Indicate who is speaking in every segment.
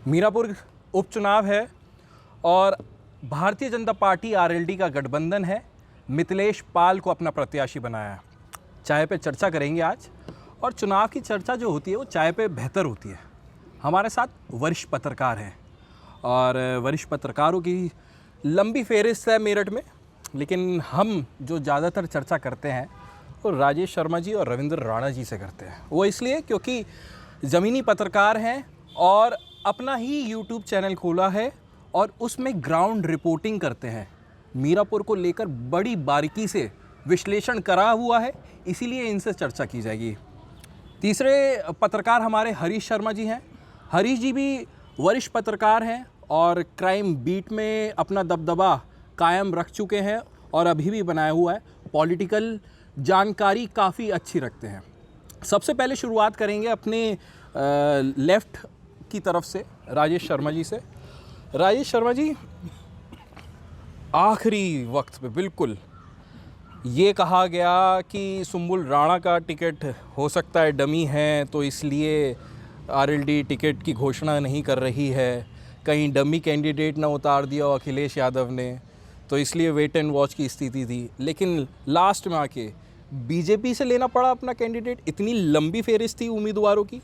Speaker 1: मीरापुर उपचुनाव है और भारतीय जनता पार्टी आरएलडी का गठबंधन है। मिथिलेश पाल को अपना प्रत्याशी बनाया है। चाय पे चर्चा करेंगे आज, और चुनाव की चर्चा जो होती है वो चाय पे बेहतर होती है। हमारे साथ वरिष्ठ पत्रकार हैं और वरिष्ठ पत्रकारों की लंबी फहरिस्त है मेरठ में, लेकिन हम जो ज़्यादातर चर्चा करते हैं वो राजेश शर्मा जी और रविंद्र राणा जी से करते हैं। वो इसलिए क्योंकि ज़मीनी पत्रकार हैं और अपना ही यूट्यूब चैनल खोला है और उसमें ग्राउंड रिपोर्टिंग करते हैं। मीरापुर को लेकर बड़ी बारीकी से विश्लेषण करा हुआ है, इसीलिए इनसे चर्चा की जाएगी। तीसरे पत्रकार हमारे हरीश शर्मा जी हैं। हरीश जी भी वरिष्ठ पत्रकार हैं और क्राइम बीट में अपना दबदबा कायम रख चुके हैं और अभी भी बनाया हुआ है। पॉलिटिकल जानकारी काफ़ी अच्छी रखते हैं। सबसे पहले शुरुआत करेंगे अपने लेफ़्ट की तरफ से, राजेश शर्मा जी से। राजेश शर्मा जी, आखिरी वक्त पे बिल्कुल ये कहा गया कि सुम्बुल राणा का टिकट हो सकता है डमी है, तो इसलिए आरएलडी टिकट की घोषणा नहीं कर रही है। कहीं डमी कैंडिडेट ना उतार दिया हो अखिलेश यादव ने, तो इसलिए वेट एंड वॉच की स्थिति थी। लेकिन लास्ट में आके बीजेपी से लेना पड़ा अपना कैंडिडेट। इतनी लंबी फेरिस्त थी उम्मीदवारों की।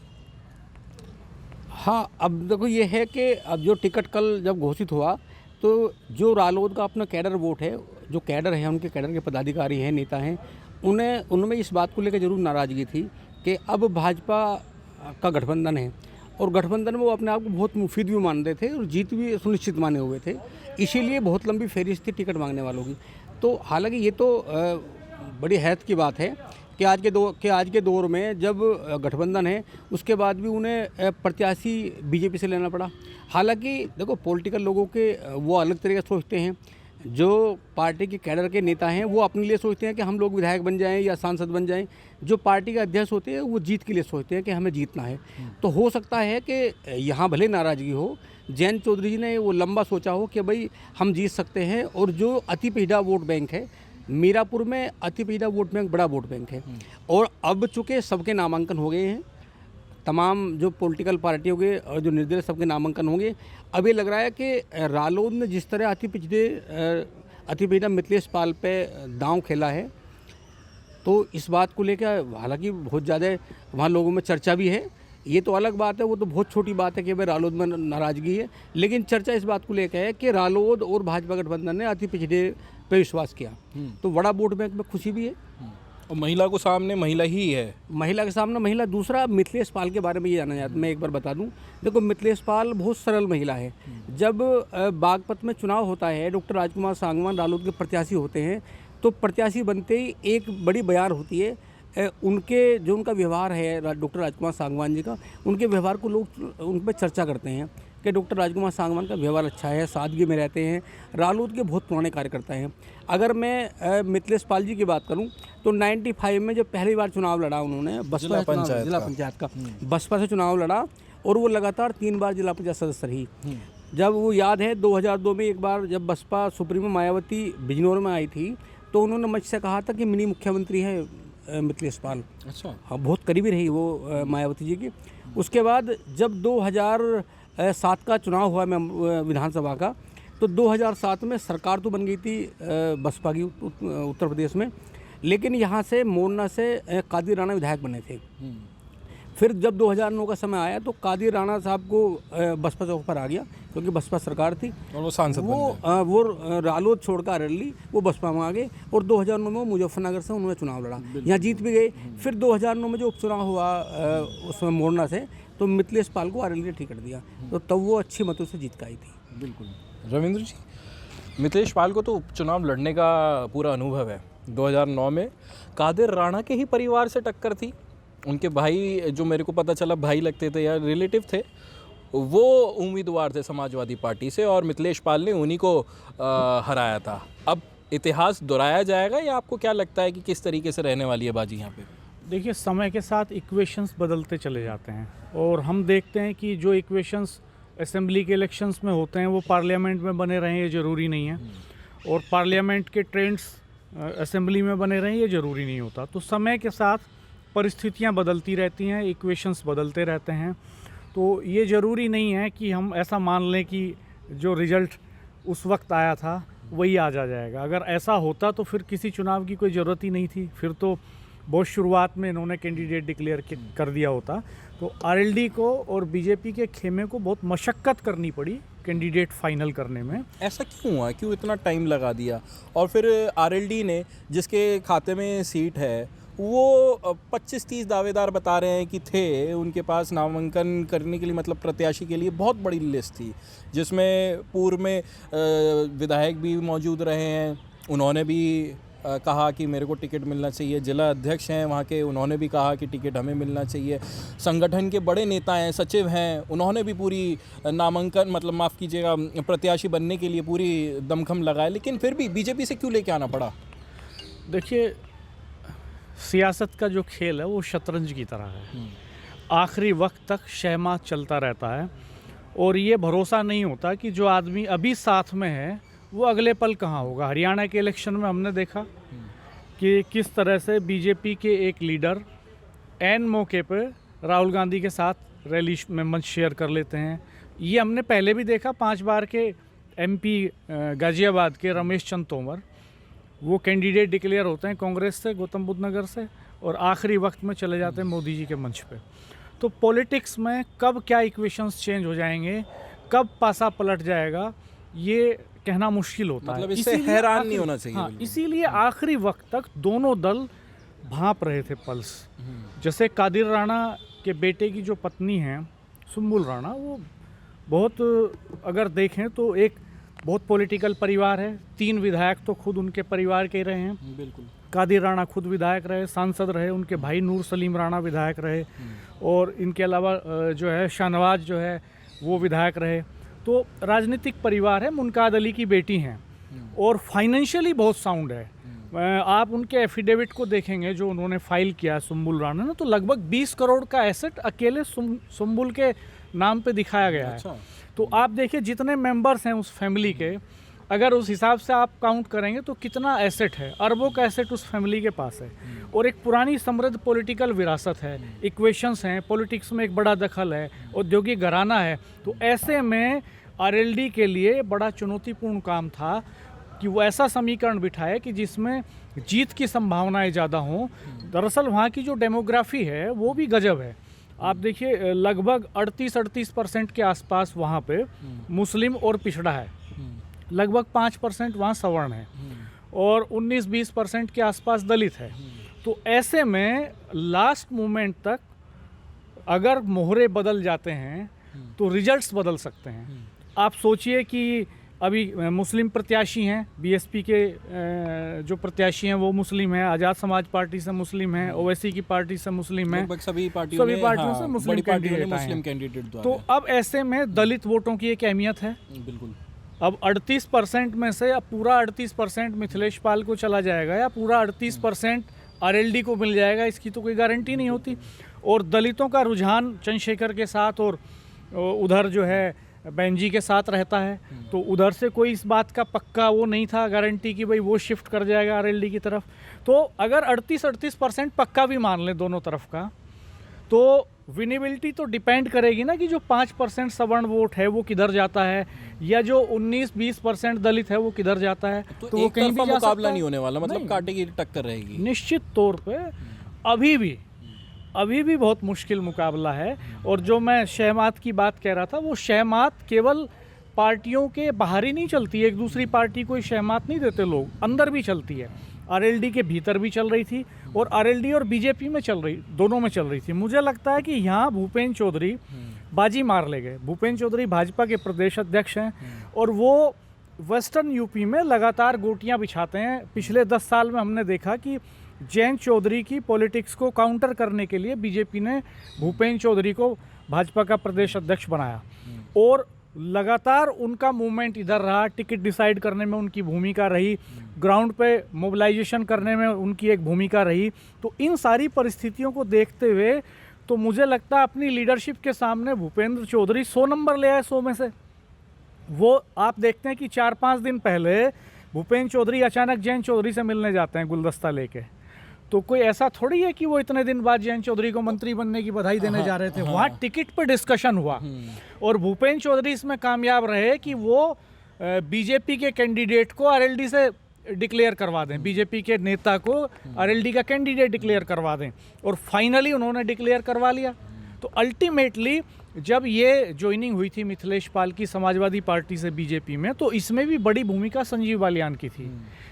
Speaker 2: हाँ, अब देखो ये है कि अब जो टिकट कल जब घोषित हुआ तो जो रालोद का अपना कैडर वोट है, जो कैडर है, उनके कैडर के पदाधिकारी हैं, नेता हैं, उनमें इस बात को लेकर जरूर नाराज़गी थी कि अब भाजपा का गठबंधन है और गठबंधन में वो अपने आप को बहुत मुफीद भी मानते थे और जीत भी सुनिश्चित माने हुए थे। इसीलिए बहुत लंबी फेरिस्त थी टिकट मांगने वालों की। तो हालांकि ये तो बड़ी हैरत की बात है कि आज के दौर में जब गठबंधन है उसके बाद भी उन्हें प्रत्याशी बीजेपी से लेना पड़ा। हालांकि देखो, पॉलिटिकल लोगों के वो अलग तरीके से सोचते हैं। जो पार्टी के कैडर के नेता हैं वो अपने लिए सोचते हैं कि हम लोग विधायक बन जाएं या सांसद बन जाएं। जो पार्टी के अध्यक्ष होते हैं वो जीत के लिए सोचते हैं कि हमें जीतना है। तो हो सकता है कि यहाँ भले नाराज़गी हो, जयंत चौधरी जी ने वो लंबा सोचा हो कि भाई हम जीत सकते हैं। और जो अति पिछड़ा वोट बैंक है मीरापुर में, अति पिछड़ा वोट बैंक बड़ा वोट बैंक है। और अब चूँकि सबके नामांकन हो गए हैं, तमाम जो पॉलिटिकल पार्टियों के और जो निर्दलीय सबके नामांकन होंगे, अब ये लग रहा है कि रालोद ने जिस तरह अति पिछड़ा मिथिलेश पाल पे दांव खेला है, तो इस बात को लेकर हालांकि बहुत ज़्यादा वहाँ लोगों में चर्चा भी है। ये तो अलग बात है, वो तो बहुत छोटी बात है कि भाई रालोद में नाराज़गी है, लेकिन चर्चा इस बात को लेकर है कि रालोद और भाजपा गठबंधन ने अति पिछड़े पे विश्वास किया, तो बड़ा वोट बैंक में खुशी भी है।
Speaker 1: और महिला को सामने महिला ही है,
Speaker 2: महिला के सामने महिला। दूसरा, मिथिलेश पाल के बारे में ये जाना चाहता, मैं एक बार बता दूं। देखो, मिथिलेश पाल बहुत सरल महिला है। जब बागपत में चुनाव होता है, डॉक्टर राजकुमार सांगवान रालोद के प्रत्याशी होते हैं, तो प्रत्याशी बनते ही एक बड़ी बयार होती है उनके, जो उनका व्यवहार है डॉक्टर राजकुमार सांगवान जी का, उनके व्यवहार को लोग उन पर चर्चा करते हैं कि डॉक्टर राजकुमार सांगवान का व्यवहार अच्छा है, सादगी में रहते हैं, रालोद के बहुत पुराने कार्यकर्ता हैं। अगर मैं मिथिलेश पाल जी की बात करूं तो 95 में जब पहली बार चुनाव लड़ा उन्होंने, बसपा जिला पंचायत का बसपा से चुनाव लड़ा और वो लगातार 3 बार जिला पंचायत सदस्य रही। जब वो याद है 2002 में एक बार जब बसपा सुप्रीमो मायावती बिजनौर में आई थी, तो उन्होंने मुझसे से कहा था कि मिनी मुख्यमंत्री है मिथिलेश पाल।
Speaker 1: अच्छा,
Speaker 2: हाँ, बहुत करीबी रही वो मायावती जी की। उसके बाद जब 2007 का चुनाव हुआ विधानसभा का, तो 2007 में सरकार तो बन गई थी बसपा की उत्तर प्रदेश में, लेकिन यहाँ से मोरना से कादिर राणा विधायक बने थे। फिर जब 2009 का समय आया तो कादिर राणा साहब को बसपा चौक पर आ गया, क्योंकि बसपा सरकार थी
Speaker 1: और वो सांसद
Speaker 2: वो रालोद छोड़कर अरली वो बसपा में आ गए। और 2009 में मुजफ्फरनगर से उन्होंने चुनाव लड़ा, यहाँ जीत भी गए। फिर 2009 में जो उपचुनाव हुआ उसमें मोरना से, तो मिथिलेश पाल को आरएलडी ने टिकट दिया, तो तब वो अच्छी मतों से जीत कर आई थी।
Speaker 1: बिल्कुल। रविंद्र जी, मिथिलेश पाल को तो उपचुनाव लड़ने का पूरा अनुभव है। 2009 में कादिर राणा के ही परिवार से टक्कर थी। उनके भाई, जो मेरे को पता चला भाई लगते थे या रिलेटिव थे, वो उम्मीदवार थे समाजवादी पार्टी से और मिथिलेश पाल ने उन्हीं को हराया था। अब इतिहास दोहराया जाएगा या आपको क्या लगता है कि किस तरीके से रहने वाली है बाजी यहाँ पे?
Speaker 3: देखिए, समय के साथ इक्वेशंस बदलते चले जाते हैं और हम देखते हैं कि जो इक्वेशंस असेंबली के इलेक्शंस में होते हैं वो पार्लियामेंट में बने रहें ये ज़रूरी नहीं है, और पार्लियामेंट के ट्रेंड्स असेंबली में बने रहें ये ज़रूरी नहीं होता। तो समय के साथ परिस्थितियां बदलती रहती हैं, इक्वेशंस बदलते रहते हैं। तो ये ज़रूरी नहीं है कि हम ऐसा मान लें कि जो रिज़ल्ट उस वक्त आया था वही आ जाएगा। अगर ऐसा होता तो फिर किसी चुनाव की कोई ज़रूरत ही नहीं थी, फिर तो बहुत शुरुआत में इन्होंने कैंडिडेट डिक्लेयर कर दिया होता। तो आरएलडी को और बीजेपी के खेमे को बहुत मशक्क़त करनी पड़ी कैंडिडेट फाइनल करने में।
Speaker 1: ऐसा क्यों हुआ, क्यों इतना टाइम लगा दिया? और फिर आरएलडी ने, जिसके खाते में सीट है, वो 25-30 दावेदार बता रहे हैं कि थे उनके पास नामांकन करने के लिए, मतलब प्रत्याशी के लिए बहुत बड़ी लिस्ट थी, जिसमें पूर्व में विधायक भी मौजूद रहे हैं, उन्होंने भी कहा कि मेरे को टिकट मिलना चाहिए। जिला अध्यक्ष हैं वहाँ के, उन्होंने भी कहा कि टिकट हमें मिलना चाहिए। संगठन के बड़े नेता हैं, सचिव हैं, उन्होंने भी पूरी नामांकन, मतलब माफ़ कीजिएगा, प्रत्याशी बनने के लिए पूरी दमखम लगाए, लेकिन फिर भी बीजेपी से क्यों लेके आना पड़ा?
Speaker 3: देखिए, सियासत का जो खेल है वो शतरंज की तरह है। आखिरी वक्त तक शहमात चलता रहता है और ये भरोसा नहीं होता कि जो आदमी अभी साथ में है वो अगले पल कहाँ होगा। हरियाणा के इलेक्शन में हमने देखा कि किस तरह से बीजेपी के एक लीडर ऐन मौके पर राहुल गांधी के साथ रैली में मंच शेयर कर लेते हैं। ये हमने पहले भी देखा, 5 बार के एमपी गाजियाबाद के रमेश चंद तोमर, वो कैंडिडेट डिक्लेयर होते हैं कांग्रेस से, गौतम बुद्ध नगर से, और आखिरी वक्त में चले जाते हैं मोदी जी के मंच पे। तो पॉलिटिक्स में कब क्या इक्वेशंस चेंज हो जाएंगे, कब पासा पलट जाएगा, ये कहना मुश्किल होता
Speaker 1: मतलब
Speaker 3: है।
Speaker 1: इससे हैरान नहीं होना चाहिए।
Speaker 3: हाँ, इसीलिए आखिरी वक्त तक दोनों दल भांप रहे थे पल्स। जैसे कादिर राणा के बेटे की जो पत्नी है सुम्बुल राणा, वो बहुत, अगर देखें तो एक बहुत पॉलिटिकल परिवार है। 3 विधायक तो खुद उनके परिवार के रहे हैं।
Speaker 1: बिल्कुल।
Speaker 3: कादिर राणा खुद विधायक रहे, सांसद रहे, उनके भाई नूर सलीम राणा विधायक रहे, और इनके अलावा जो है शाहनवाज जो है वो विधायक रहे। तो राजनीतिक परिवार है, मुनकाद अली की बेटी हैं, और फाइनेंशियली बहुत साउंड है। आप उनके एफिडेविट को देखेंगे जो उन्होंने फाइल किया सुम्बुल राणा ने, तो लगभग 20 करोड़ का एसेट अकेले सुम्बुल के नाम पे दिखाया गया है।
Speaker 1: अच्छा।
Speaker 3: तो आप देखिए जितने मेंबर्स हैं उस फैमिली के, अगर उस हिसाब से आप काउंट करेंगे तो कितना एसेट है, अरबों का एसेट उस फैमिली के पास है। और एक पुरानी समृद्ध पॉलिटिकल विरासत है, इक्वेशंस हैं, पॉलिटिक्स में एक बड़ा दखल है, औद्योगिक घराना है। तो ऐसे में आरएलडी के लिए बड़ा चुनौतीपूर्ण काम था कि वो ऐसा समीकरण बिठाए कि जिसमें जीत की संभावनाएं ज़्यादा हों। दरअसल वहाँ की जो डेमोग्राफी है वो भी गजब है। आप देखिए, लगभग 38% के आसपास वहाँ पे मुस्लिम और पिछड़ा है, लगभग 5% वहाँ सवर्ण है, और 19-20% के आसपास दलित है। तो ऐसे में लास्ट मोमेंट तक अगर मोहरे बदल जाते हैं तो रिजल्ट्स बदल सकते हैं। आप सोचिए कि अभी मुस्लिम प्रत्याशी हैं, बीएसपी के जो प्रत्याशी हैं वो मुस्लिम हैं, आज़ाद समाज पार्टी से मुस्लिम हैं, ओवैसी की पार्टी से मुस्लिम हैं,
Speaker 1: सभी पार्टियों
Speaker 3: से मुस्लिम कैंडिडेट। तो अब ऐसे में दलित वोटों की एक अहमियत है।
Speaker 1: बिल्कुल।
Speaker 3: अब 38% में से अब पूरा 38% मिथिलेश पाल को चला जाएगा या पूरा 38% आरएलडी को मिल जाएगा, इसकी तो कोई गारंटी नहीं होती। और दलितों का रुझान चंद्रशेखर के साथ और उधर जो है बेंजी के साथ रहता है, तो उधर से कोई इस बात का पक्का वो नहीं था, गारंटी कि भाई वो शिफ्ट कर जाएगा आरएलडी की तरफ। तो अगर 38% पक्का भी मान लें दोनों तरफ का, तो विनेबिलिटी तो डिपेंड करेगी ना कि जो 5% सवर्ण वोट है वो किधर जाता है, या जो 19-20% दलित है वो किधर जाता है।
Speaker 1: तो वो कहीं भी मुकाबला नहीं होने वाला, मतलब कांटे की टक्कर रहेगी
Speaker 3: निश्चित तौर पे। अभी भी बहुत मुश्किल मुकाबला है। और जो मैं शहमात की बात कह रहा था, वो शहमात केवल पार्टियों के बाहर ही नहीं चलती है, एक दूसरी पार्टी को शहमात नहीं देते लोग, अंदर भी चलती है। आरएलडी के भीतर भी चल रही थी और आरएलडी और बीजेपी में चल रही, दोनों में चल रही थी। मुझे लगता है कि यहाँ भूपेंद्र चौधरी बाजी मार ले गए। भूपेंद्र चौधरी भाजपा के प्रदेश अध्यक्ष हैं और वो वेस्टर्न यूपी में लगातार गोटियाँ बिछाते हैं। पिछले 10 साल में हमने देखा कि जयंत चौधरी की पॉलिटिक्स को काउंटर करने के लिए बीजेपी ने भूपेंद्र चौधरी को भाजपा का प्रदेश अध्यक्ष बनाया, और लगातार उनका मूवमेंट इधर रहा। टिकट डिसाइड करने में उनकी भूमिका रही, ग्राउंड पे मोबिलाइजेशन करने में उनकी एक भूमिका रही। तो इन सारी परिस्थितियों को देखते हुए तो मुझे लगता है अपनी लीडरशिप के सामने भूपेंद्र चौधरी 100 नंबर ले आए 100 में से। वो आप देखते हैं कि 4-5 दिन पहले भूपेंद्र चौधरी अचानक जयंत चौधरी से मिलने जाते हैं गुलदस्ता लेके। तो कोई ऐसा थोड़ी है कि वो इतने दिन बाद जयंत चौधरी को मंत्री बनने की बधाई देने जा रहे थे। वहाँ टिकट पर डिस्कशन हुआ और भूपेंद्र चौधरी इसमें कामयाब रहे कि वो बीजेपी के कैंडिडेट को आरएलडी से डिक्लेयर करवा दें, बीजेपी के नेता को आरएलडी का कैंडिडेट डिक्लेयर करवा दें, और फाइनली उन्होंने डिक्लेयर करवा लिया। तो अल्टीमेटली जब ये ज्वाइनिंग हुई थी मिथिलेश पाल की समाजवादी पार्टी से बीजेपी में, तो इसमें भी बड़ी भूमिका संजीव बालियान की थी,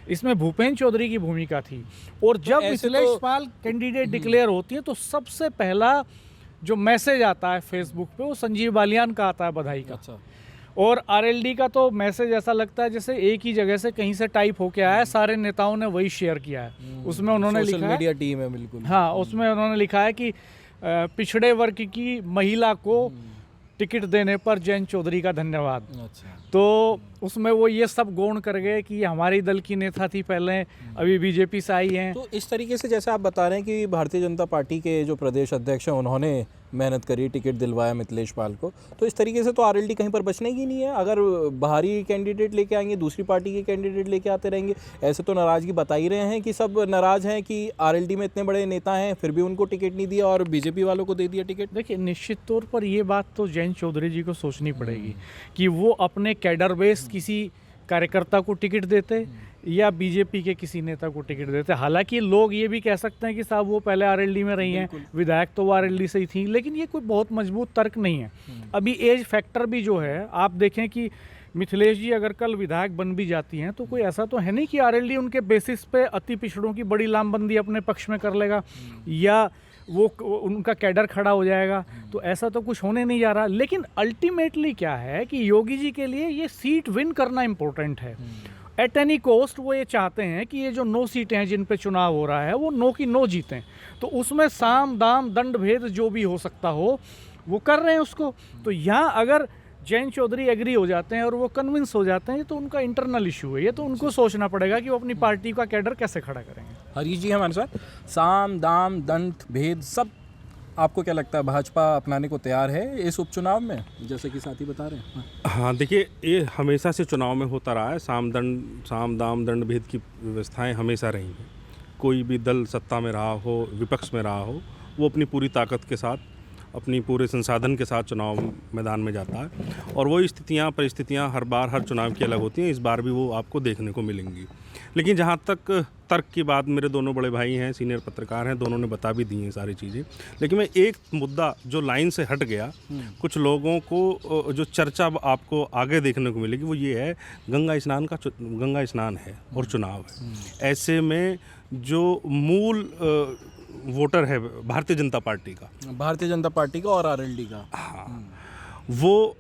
Speaker 3: इसमें भूपेंद्र चौधरी की भूमिका थी। और जब मिथिलेश पाल कैंडिडेट डिक्लेयर होती है तो सबसे पहला जो मैसेज आता है फेसबुक पे वो संजीव बालियान का आता है बधाई का।
Speaker 1: अच्छा।
Speaker 3: और आरएलडी का तो मैसेज ऐसा लगता है जैसे एक ही जगह से कहीं से टाइप होके आया है, सारे नेताओं ने वही शेयर किया है। उसमें उन्होंने लिखा है,
Speaker 1: सोशल मीडिया टीम है बिल्कुल।
Speaker 3: हाँ, उसमें उन्होंने लिखा है कि पिछड़े वर्ग की महिला को टिकट देने पर जयंत चौधरी का धन्यवाद।
Speaker 1: अच्छा।
Speaker 3: तो उसमें वो ये सब गौण कर गए कि ये हमारी दल की नेता थी पहले, अभी बीजेपी से आई हैं।
Speaker 1: तो इस तरीके से जैसे आप बता रहे हैं कि भारतीय जनता पार्टी के जो प्रदेश अध्यक्ष हैं उन्होंने मेहनत करी, टिकट दिलवाया मिथिलेश पाल को, तो इस तरीके से तो आरएलडी कहीं पर बचने की नहीं है। अगर बाहरी कैंडिडेट लेके आएंगे, दूसरी पार्टी के कैंडिडेट लेके आते रहेंगे, ऐसे तो नाराज़गी बता ही रहे हैं कि सब नाराज़ हैं कि आरएलडी में इतने बड़े नेता हैं फिर भी उनको टिकट नहीं दिया और बीजेपी वालों को दे दिया टिकट।
Speaker 3: देखिए, निश्चित तौर पर ये बात तो जयंत चौधरी जी को सोचनी पड़ेगी कि वो अपने कैडर बेस किसी कार्यकर्ता को टिकट देते या बीजेपी के किसी नेता को टिकट देते। हालांकि लोग ये भी कह सकते हैं कि साहब वो पहले आरएलडी में रही हैं, विधायक तो वो आरएलडी से ही थी, लेकिन ये कोई बहुत मजबूत तर्क नहीं है। अभी एज फैक्टर भी जो है, आप देखें कि मिथिलेश जी अगर कल विधायक बन भी जाती हैं तो कोई ऐसा तो है नहीं कि आरएलडी उनके बेसिस पे अति पिछड़ों की बड़ी लामबंदी अपने पक्ष में कर लेगा या वो उनका कैडर खड़ा हो जाएगा, तो ऐसा तो कुछ होने नहीं जा रहा। लेकिन अल्टीमेटली क्या है कि योगी जी के लिए ये सीट विन करना इम्पोर्टेंट है। एट एनी कॉस्ट वो ये चाहते हैं कि ये जो 9 सीटें हैं जिन पे चुनाव हो रहा है वो 9 की 9 जीतें, तो उसमें साम दाम दंड भेद जो भी हो सकता हो वो कर रहे हैं उसको। तो यहाँ अगर जयंत चौधरी एग्री हो जाते हैं और वो कन्विंस हो जाते हैं तो उनका इंटरनल इशू है, ये तो उनको सोचना पड़ेगा कि वो अपनी पार्टी का कैडर कैसे खड़ा करेंगे।
Speaker 1: हरीश जी हमारे साथ, साम दाम दंड भेद सब आपको क्या लगता है भाजपा अपनाने को तैयार है इस उपचुनाव में, जैसे कि साथी बता रहे हैं?
Speaker 4: हाँ, देखिए, ये हमेशा से चुनाव में होता रहा है। साम दाम दंड भेद की व्यवस्थाएं हमेशा रही हैं। कोई भी दल सत्ता में रहा हो, विपक्ष में रहा हो, वो अपनी पूरी ताकत के साथ, अपनी पूरे संसाधन के साथ चुनाव मैदान में जाता है और वो परिस्थितियाँ हर बार हर चुनाव की अलग होती हैं। इस बार भी वो आपको देखने को मिलेंगी। लेकिन जहाँ तक तर्क की बात, मेरे दोनों बड़े भाई हैं, सीनियर पत्रकार हैं, दोनों ने बता भी दी हैं सारी चीज़ें। लेकिन मैं एक मुद्दा जो लाइन से हट गया, कुछ लोगों को जो चर्चा आपको आगे देखने को मिलेगी, वो ये है गंगा स्नान है और चुनाव है। ऐसे में जो मूल वोटर है भारतीय जनता पार्टी का और आरएलडी का, हाँ, वो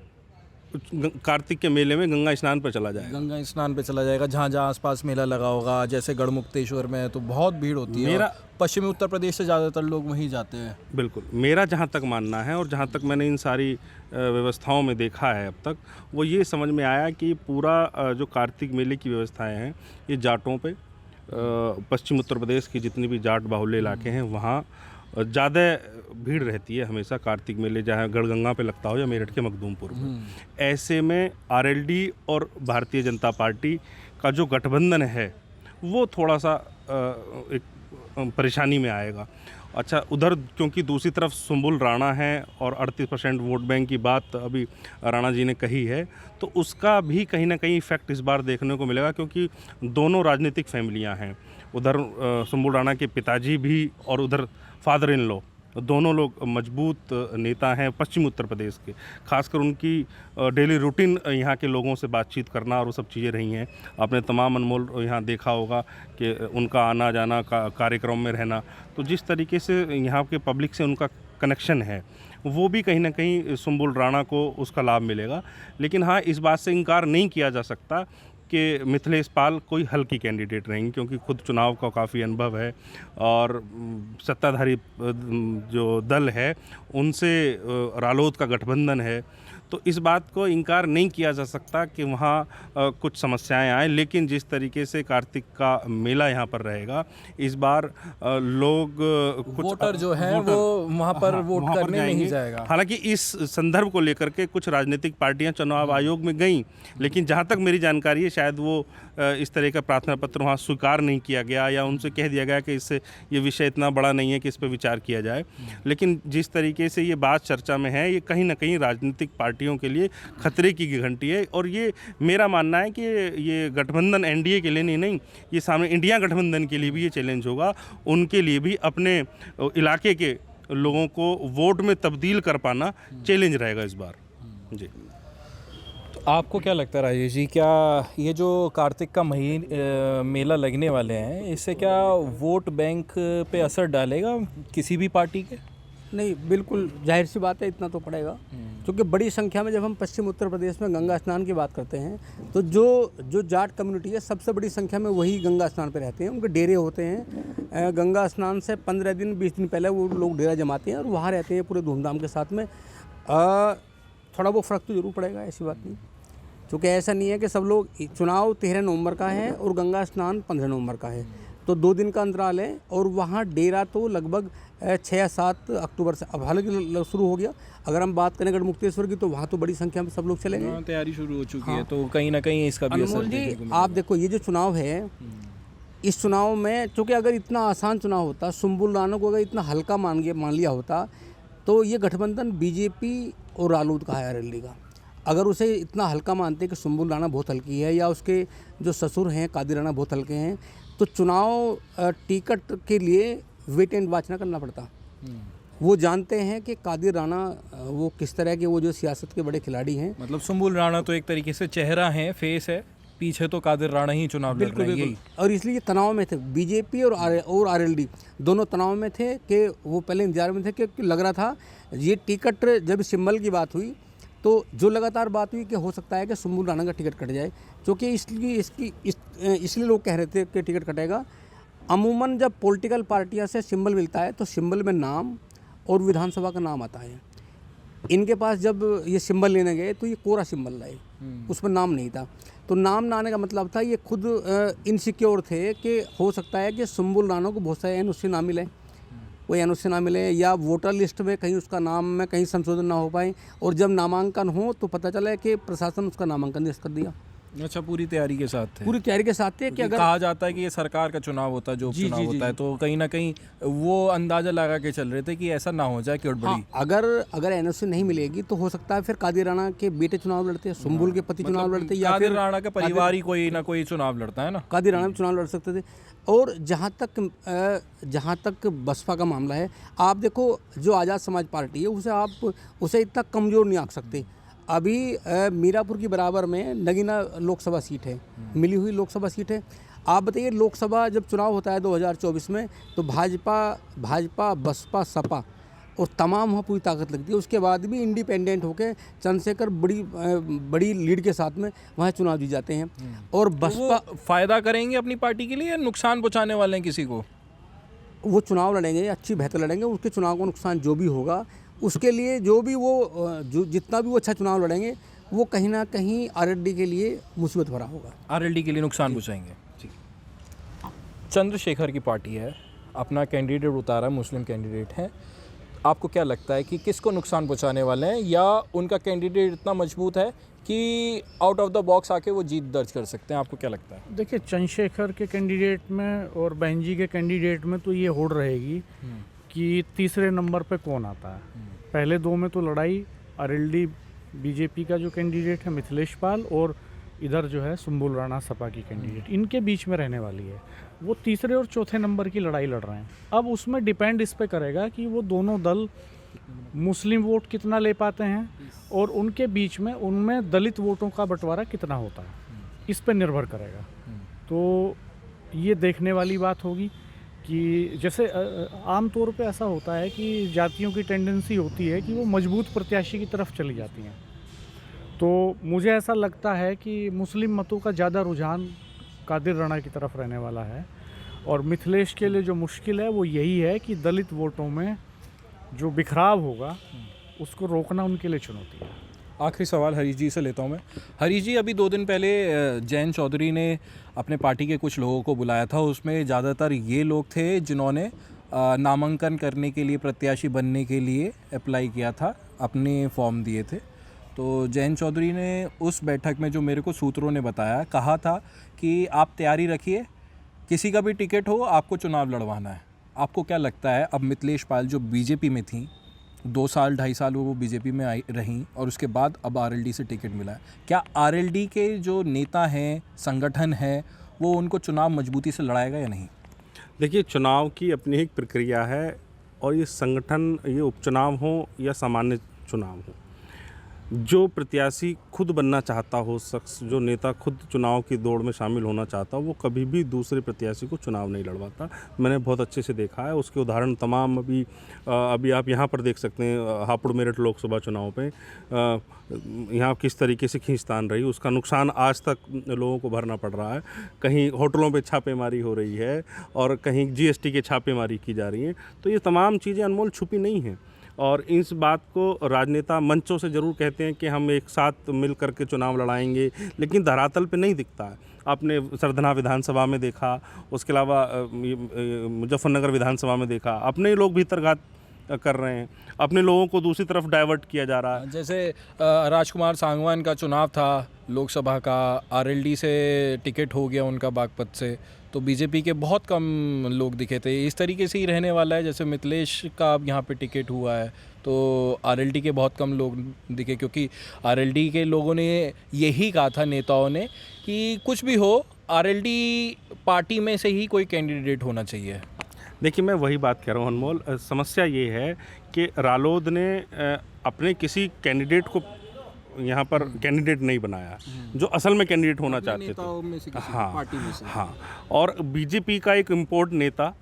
Speaker 4: कार्तिक के मेले में गंगा स्नान पर चला जाएगा। जहाँ जहाँ आसपास मेला लगा होगा, जैसे गढ़मुक्तेश्वर में तो बहुत भीड़ होती है। पश्चिमी उत्तर प्रदेश से ज़्यादातर लोग वहीं जाते हैं। बिल्कुल, मेरा जहाँ तक मानना है और जहाँ तक मैंने इन सारी व्यवस्थाओं में देखा है अब तक, वो ये समझ में आया कि पूरा जो कार्तिक मेले की व्यवस्थाएँ हैं ये जाटों पे, पश्चिम उत्तर प्रदेश की जितनी भी जाट बाहुल्य इलाके हैं वहाँ ज़्यादा भीड़ रहती है हमेशा कार्तिक मेले, चाहे गढ़गंगा पे लगता हो या मेरठ के मखदूमपुर में। ऐसे में आरएलडी और भारतीय जनता पार्टी का जो गठबंधन है वो थोड़ा सा एक परेशानी में आएगा। अच्छा, उधर क्योंकि दूसरी तरफ सुम्बुल राणा है और 38% वोट बैंक की बात अभी राणा जी ने कही है, तो उसका भी कहीं ना कहीं इफेक्ट इस बार देखने को मिलेगा, क्योंकि दोनों राजनीतिक फैमिलियां हैं। उधर सुम्बुल राणा के पिताजी भी और उधर फादर इन लॉ, दोनों लोग मजबूत नेता हैं पश्चिम उत्तर प्रदेश के। खासकर उनकी डेली रूटीन यहाँ के लोगों से बातचीत करना और वो सब चीज़ें रही हैं। आपने तमाम अनमोल यहाँ देखा होगा कि उनका आना जाना कार्यक्रम में रहना, तो जिस तरीके से यहाँ के पब्लिक से उनका कनेक्शन है वो भी कहीं ना कहीं सुम्बुल राणा को उसका लाभ मिलेगा। लेकिन हाँ, इस बात से इनकार नहीं किया जा सकता कि मिथिलेश पाल कोई हल्की कैंडिडेट रहेंगे, क्योंकि खुद चुनाव का काफ़ी अनुभव है और सत्ताधारी जो दल है उनसे रालोद का गठबंधन है, तो इस बात को इनकार नहीं किया जा सकता कि वहाँ कुछ समस्याएं आए, लेकिन जिस तरीके से कार्तिक का मेला यहाँ पर रहेगा इस बार लोग कुछ
Speaker 1: वोटर जो है वो वहाँ पर वोट
Speaker 4: वहाँ पर
Speaker 1: करने नहीं जाएगा।
Speaker 4: हालांकि इस संदर्भ को लेकर के कुछ राजनीतिक पार्टियां चुनाव आयोग में गईं, लेकिन जहां तक मेरी जानकारी है शायद वो इस तरह का प्रार्थना पत्र वहां स्वीकार नहीं किया गया या उनसे कह दिया गया कि इससे ये विषय इतना बड़ा नहीं है कि इस पर विचार किया जाए। लेकिन जिस तरीके से ये बात चर्चा में है, ये कहीं ना कहीं राजनीतिक पार्टियों के लिए खतरे की घंटी है। और ये मेरा मानना है कि ये गठबंधन एनडीए के लिए नहीं, ये सामने इंडिया गठबंधन के लिए भी ये चैलेंज होगा। उनके लिए भी अपने इलाके के लोगों को वोट में तब्दील कर पाना चैलेंज रहेगा इस बार। जी,
Speaker 1: तो आपको क्या लगता है राजेश जी, क्या ये जो कार्तिक का मेला लगने वाले हैं इससे क्या वोट बैंक पे असर डालेगा किसी भी पार्टी के?
Speaker 2: नहीं, बिल्कुल जाहिर सी बात है, इतना तो पड़ेगा। क्योंकि बड़ी संख्या में जब हम पश्चिम उत्तर प्रदेश में गंगा स्नान की बात करते हैं तो जो जाट कम्युनिटी है सबसे बड़ी संख्या में वही गंगा स्नान पे रहते हैं। उनके डेरे होते हैं, गंगा स्नान से 15 दिन 20 दिन पहले वो लोग डेरा जमाते हैं और वहाँ रहते हैं पूरे धूमधाम के साथ में। थोड़ा वो फ़र्क तो ज़रूर पड़ेगा, ऐसी बात नहीं। क्योंकि ऐसा नहीं है कि सब लोग, चुनाव 13 नवंबर का है और गंगा स्नान 15 नवंबर का है, तो 2 दिन का अंतराल है। और वहाँ डेरा तो लगभग 6 या 7 अक्टूबर से अब हालांकि शुरू हो गया। अगर हम बात करें गढ़मुक्तेश्वर की तो वहाँ तो बड़ी संख्या में सब लोग चलेंगे,
Speaker 1: तैयारी शुरू हो चुकी है, तो कहीं ना कहीं इसका भी असर
Speaker 2: अनमोल जी,
Speaker 1: देखने को
Speaker 2: आप देखो ये जो चुनाव है, इस चुनाव में चूँकि अगर इतना आसान चुनाव होता, सुम्बुल राणा को अगर इतना हल्का मान लिया होता, तो ये गठबंधन बीजेपी और रालोद का है अरेली का। अगर उसे इतना हल्का मानते कि सुम्बुल राणा बहुत हल्की है या उसके जो ससुर हैं कादिर राणा बहुत हल्के हैं, तो चुनाव टिकट के लिए वेट एंड वॉच ना करना पड़ता। वो जानते हैं कि कादिर राणा वो किस तरह के, वो जो सियासत के बड़े खिलाड़ी हैं।
Speaker 1: मतलब सुम्बुल राणा तो एक तरीके से चेहरा है, फेस है, पीछे तो कादिर राणा ही चुनाव लड़ रहे हैं। यही
Speaker 2: और इसलिए तनाव में थे बीजेपी और आरएलडी दोनों तनाव में थे कि वो पहले इंतजार में थे कि लग रहा था ये टिकट, जब सिंबल की बात हुई तो जो लगातार बात हुई कि हो सकता है कि सुम्बुल राणा का टिकट कट जाए, क्योंकि इसलिए लोग कह रहे थे कि टिकट कटेगा। अमूमन जब पॉलिटिकल पार्टियां से सिंबल मिलता है तो सिंबल में नाम और विधानसभा का नाम आता है। इनके पास जब ये सिंबल लेने गए तो ये कोरा सिंबल लाए, उसमें नाम नहीं था। तो नाम ना आने का मतलब था ये खुद इनसिक्योर थे कि हो सकता है कि सुम्बुल राणा को बहुत सारे एनओसी ना मिले, कोई एनओसी ना मिले, या वोटर लिस्ट में कहीं उसका नाम में कहीं संशोधन ना हो पाए, और जब नामांकन हो तो पता चला कि प्रशासन उसका नामांकन निरस्त कर दिया।
Speaker 1: अच्छा, पूरी तैयारी के साथ थे।
Speaker 2: पूरी तैयारी के साथ थे कि अगर
Speaker 1: कहा जाता है कि ये सरकार का चुनाव होता है, जो चुनाव होता है, तो कहीं ना कहीं वो अंदाजा लगा के चल रहे थे कि ऐसा ना हो जाए कि
Speaker 2: हाँ, अगर एनओसी नहीं मिलेगी तो हो सकता है फिर कादिर राणा के बेटे चुनाव लड़ते, सुम्बुल के पति चुनाव लड़ते, या
Speaker 1: कादिर
Speaker 2: फिर
Speaker 1: राणा का परिवार ही कोई ना कोई चुनाव लड़ता है ना,
Speaker 2: कादिर राणा भी चुनाव लड़ सकते थे। और जहाँ तक बसपा का मामला है, आप देखो जो आज़ाद समाज पार्टी है उसे इतना कमज़ोर नहीं आंक सकते। अभी मीरापुर की बराबर में नगीना लोकसभा सीट है, मिली हुई लोकसभा सीट है। आप बताइए, लोकसभा जब चुनाव होता है 2024 में तो भाजपा बसपा सपा और तमाम वहाँ पूरी ताकत लगती है। उसके बाद भी इंडिपेंडेंट होकर चंद्रशेखर बड़ी लीड के साथ में वहाँ चुनाव जीत जाते हैं। और बसपा
Speaker 1: फ़ायदा करेंगे अपनी पार्टी के लिए या नुकसान पहुँचाने वाले हैं किसी को?
Speaker 2: वो चुनाव लड़ेंगे, अच्छी बेहतर लड़ेंगे, उसके चुनाव को नुकसान जो भी होगा उसके लिए जितना भी वो अच्छा चुनाव लड़ेंगे वो कहीं ना कहीं आरएलडी के लिए मुसीबत भरा होगा,
Speaker 1: आरएलडी के लिए नुकसान पहुँचाएंगे। चंद्रशेखर की पार्टी है, अपना कैंडिडेट उतारा, मुस्लिम कैंडिडेट है। आपको क्या लगता है कि किसको नुकसान पहुंचाने वाले हैं, या उनका कैंडिडेट इतना मजबूत है कि आउट ऑफ द बॉक्स आके वो जीत दर्ज कर सकते हैं? आपको क्या लगता है?
Speaker 3: देखिए, चंद्रशेखर के कैंडिडेट में और बहन जी के कैंडिडेट में तो ये होड़ रहेगी कि तीसरे नंबर पे कौन आता है। पहले 2 में तो लड़ाई आरएलडी बीजेपी का जो कैंडिडेट है मिथिलेश पाल, और इधर जो है सुम्बुल राणा सपा की कैंडिडेट, इनके बीच में रहने वाली है। वो तीसरे और चौथे नंबर की लड़ाई लड़ रहे हैं। अब उसमें डिपेंड इस पे करेगा कि वो दोनों दल मुस्लिम वोट कितना ले पाते हैं और उनके बीच में उनमें दलित वोटों का बंटवारा कितना होता है, इस पे निर्भर करेगा। तो ये देखने वाली बात होगी कि जैसे आम तौर पे ऐसा होता है कि जातियों की टेंडेंसी होती है कि वो मजबूत प्रत्याशी की तरफ चली जाती हैं। तो मुझे ऐसा लगता है कि मुस्लिम मतों का ज़्यादा रुझान कादिर राणा की तरफ रहने वाला है, और मिथिलेश के लिए जो मुश्किल है वो यही है कि दलित वोटों में जो बिखराव होगा उसको रोकना उनके लिए चुनौती है।
Speaker 1: आखिरी सवाल हरीश जी से लेता हूं मैं। हरीश जी, अभी 2 दिन पहले जयंत चौधरी ने अपने पार्टी के कुछ लोगों को बुलाया था, उसमें ज़्यादातर ये लोग थे जिन्होंने नामांकन करने के लिए, प्रत्याशी बनने के लिए अप्लाई किया था, अपने फॉर्म दिए थे। तो जयंत चौधरी ने उस बैठक में, जो मेरे को सूत्रों ने बताया, कहा था कि आप तैयारी रखिए, किसी का भी टिकट हो आपको चुनाव लड़वाना है। आपको क्या लगता है, अब मिथिलेश पाल जो बीजेपी में थी, 2 साल 2.5 साल वो बीजेपी में आई रहीं और उसके बाद अब आरएलडी से टिकट मिला है, क्या आरएलडी के जो नेता हैं, संगठन है, वो उनको चुनाव मजबूती से लड़ाएगा या नहीं?
Speaker 4: देखिए, चुनाव की अपनी एक प्रक्रिया है और ये संगठन, ये उपचुनाव हो या सामान्य चुनाव हो, जो प्रत्याशी खुद बनना चाहता हो, शख्स जो नेता खुद चुनाव की दौड़ में शामिल होना चाहता हो, वो कभी भी दूसरे प्रत्याशी को चुनाव नहीं लड़वाता। मैंने बहुत अच्छे से देखा है, उसके उदाहरण तमाम अभी आप यहाँ पर देख सकते हैं। हापुड़ मेरठ लोकसभा चुनाव पे यहाँ किस तरीके से खींचतान रही, उसका नुकसान आज तक लोगों को भरना पड़ रहा है। कहीं होटलों पे छापेमारी हो रही है और कहीं जीएसटी के छापेमारी की जा रही है। तो ये तमाम चीज़ें अनमोल छुपी नहीं हैं और इस बात को राजनेता मंचों से ज़रूर कहते हैं कि हम एक साथ मिल कर के चुनाव लड़ाएंगे, लेकिन धरातल पे नहीं दिखता है। आपने सरधना विधानसभा में देखा, उसके अलावा मुजफ्फरनगर विधानसभा में देखा, अपने लोग भीतरघात कर रहे हैं, अपने लोगों को दूसरी तरफ डाइवर्ट किया जा रहा है।
Speaker 1: जैसे राजकुमार सांगवान का चुनाव था लोकसभा का, आरएलडी से टिकट हो गया उनका बागपत से, तो बीजेपी के बहुत कम लोग दिखे थे। इस तरीके से ही रहने वाला है, जैसे मिथिलेश का अब यहाँ पे टिकट हुआ है तो आरएलडी के बहुत कम लोग दिखे, क्योंकि आरएलडी के लोगों ने यही कहा था, नेताओं ने, कि कुछ भी हो आरएलडी पार्टी में से ही कोई कैंडिडेट होना चाहिए।
Speaker 4: देखिए, मैं वही बात कह रहा हूँ अनमोल, समस्या ये है कि रालोद ने अपने किसी कैंडिडेट को यहाँ पर कैंडिडेट नहीं बनाया जो असल में कैंडिडेट होना चाहते थे। हाँ, और बीजेपी का एक इम्पोर्ट नेता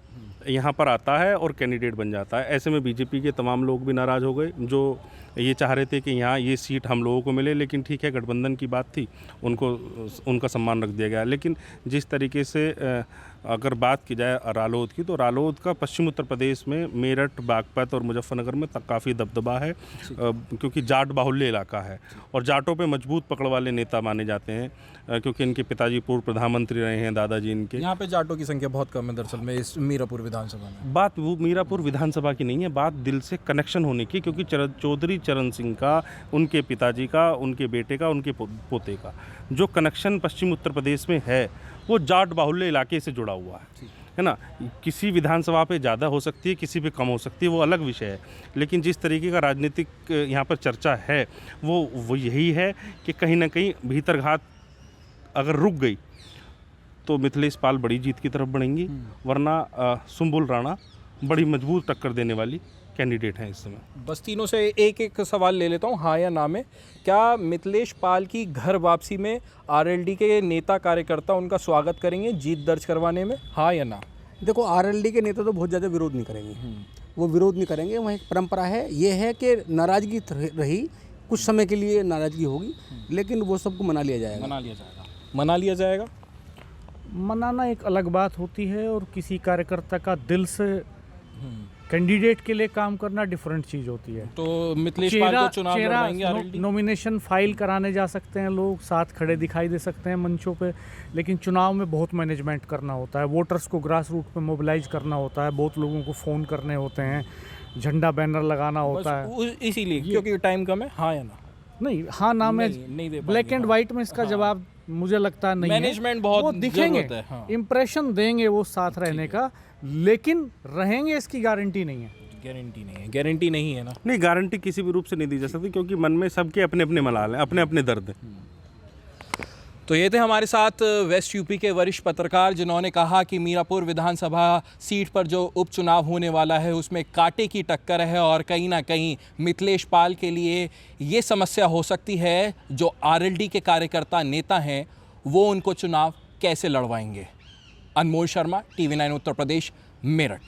Speaker 4: यहाँ पर आता है और कैंडिडेट बन जाता है। ऐसे में बीजेपी के तमाम लोग भी नाराज़ हो गए, जो ये चाह रहे थे कि यहाँ ये सीट हम लोगों को मिले, लेकिन ठीक है, गठबंधन की बात थी, उनका सम्मान रख दिया गया। लेकिन जिस तरीके से अगर बात की जाए रालोद की, तो रालोद का पश्चिम उत्तर प्रदेश में मेरठ, बागपत और मुजफ्फरनगर में काफ़ी दबदबा है, क्योंकि जाट बाहुल्य इलाका है और जाटों पे मजबूत पकड़ वाले नेता माने जाते हैं, क्योंकि इनके पिताजी पूर्व प्रधानमंत्री रहे हैं, दादाजी इनके।
Speaker 1: यहाँ पे जाटों की संख्या बहुत कम है दरअसल में इस मीरापुर विधानसभा में।
Speaker 4: बात वो मीरापुर विधानसभा की नहीं है, बात दिल से कनेक्शन होने की, क्योंकि चौधरी चरण सिंह का, उनके पिताजी का, उनके बेटे का, उनके पोते का जो कनेक्शन पश्चिम उत्तर प्रदेश में है, वो जाट बाहुल्य इलाके से जुड़ा हुआ है ना। किसी विधानसभा पे ज़्यादा हो सकती है, किसी पे कम हो सकती है, वो अलग विषय है। लेकिन जिस तरीके का राजनीतिक यहाँ पर चर्चा है वो यही है कि कहीं ना कहीं भीतरघात अगर रुक गई तो मिथिलेश पाल बड़ी जीत की तरफ बढ़ेंगी, वरना सुम्बुल राणा बड़ी मजबूत टक्कर देने वाली कैंडिडेट हैं इस समय।
Speaker 1: बस तीनों से एक एक सवाल ले लेता हूँ, हाँ या ना में। क्या मिथिलेश पाल की घर वापसी में आरएलडी के नेता कार्यकर्ता उनका स्वागत करेंगे जीत दर्ज करवाने में, हाँ या ना?
Speaker 2: देखो, आरएलडी के नेता तो बहुत ज़्यादा विरोध नहीं करेंगे, वो विरोध नहीं करेंगे। वहाँ एक परंपरा है, ये है कि नाराज़गी रही, कुछ समय के लिए नाराज़गी होगी, लेकिन वो सबको मना लिया जाएगा।
Speaker 3: मनाना एक अलग बात होती है और किसी कार्यकर्ता का दिल से कैंडिडेट के लिए काम करना डिफरेंट चीज़ होती है।
Speaker 1: तो मिथिलेश पाल को चुनाव लड़वाएंगे आरएलडी?
Speaker 3: नॉमिनेशन फाइल कराने जा सकते हैं लोग, साथ खड़े दिखाई दे सकते हैं मंचों पे, लेकिन चुनाव में बहुत मैनेजमेंट करना होता है, वोटर्स को ग्रास रूट पे मोबिलाइज करना होता है, बहुत लोगों को फ़ोन करने होते हैं, झंडा बैनर लगाना होता है।
Speaker 1: इसीलिए क्योंकि टाइम कम है, हाँ या ना?
Speaker 3: नहीं, हाँ ना में ब्लैक एंड वाइट में इसका जवाब मुझे लगता है नहीं है।
Speaker 1: मैनेजमेंट बहुत
Speaker 3: दिखेंगे,
Speaker 1: इम्प्रेशन
Speaker 3: देंगे वो साथ रहने का, लेकिन रहेंगे इसकी गारंटी नहीं है।
Speaker 1: गारंटी नहीं है ना?
Speaker 4: नहीं, गारंटी किसी भी रूप से नहीं दी जा सकती, क्योंकि मन में सबके अपने अपने मलाल हैं, अपने अपने दर्द हैं।
Speaker 1: तो ये थे हमारे साथ वेस्ट यूपी के वरिष्ठ पत्रकार, जिन्होंने कहा कि मीरापुर विधानसभा सीट पर जो उपचुनाव होने वाला है उसमें कांटे की टक्कर है और कहीं ना कहीं मिथिलेश पाल के लिए ये समस्या हो सकती है, जो आरएलडी के कार्यकर्ता नेता हैं वो उनको चुनाव कैसे लड़वाएंगे। अनमोल शर्मा, TV9 उत्तर प्रदेश, मेरठ।